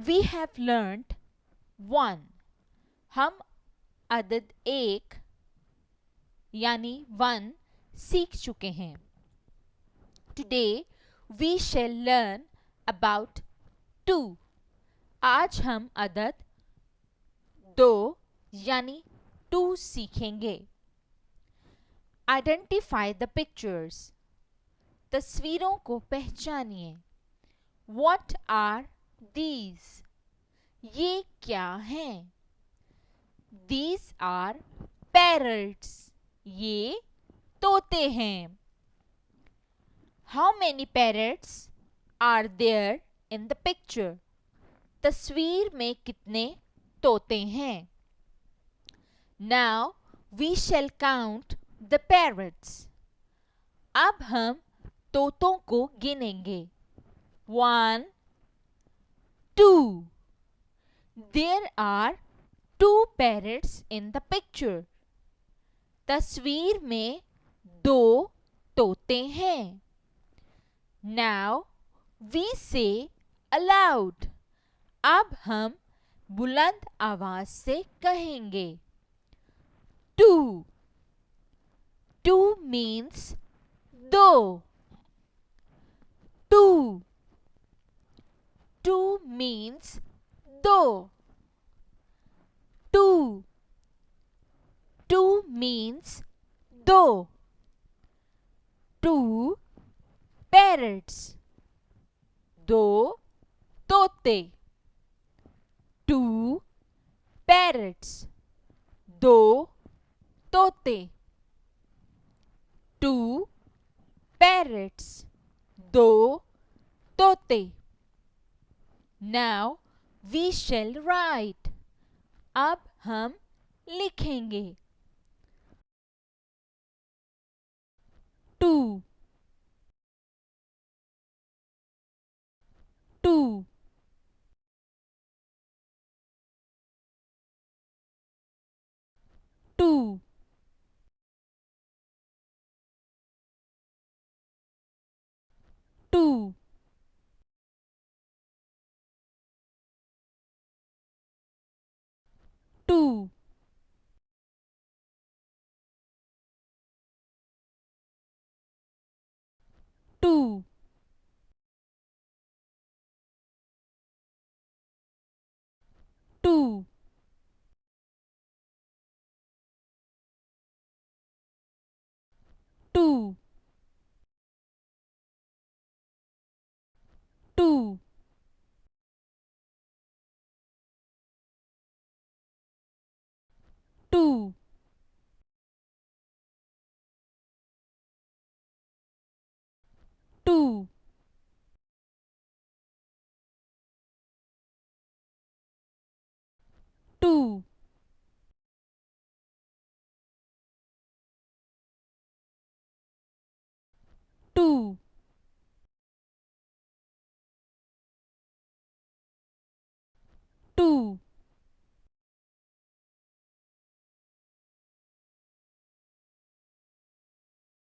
We have learned 1. हम अदद 1 यानी 1 सीख चुके हैं. Today we shall learn about 2. आज हम अदद 2 यानी 2 सीखेंगे. Identify the pictures. तस्वीरों को पहचानिए. What are these? ये क्या हैं? These are parrots. ये तोते हैं. How many parrots are there in the picture? तस्वीर में कितने तोते हैं? Now we shall count the parrots. अब हम तोतों को गिनेंगे. 1, 2. There are 2 parrots in the picture. तस्वीर में 2 तोते हैं. Now we say aloud. अब हम बुलंद आवाज से कहेंगे. 2. 2 means 2. 2. 2 means 2. 2. 2 means 2. 2 parrots. 2 तोते. 2 parrots. 2 तोते. 2 parrots. 2 तोते. Now we shall write. अब हम लिखेंगे. 2. 2. 2. 2. 2. 2. 2. 2. 2. 2. 2. 2. 2. 2.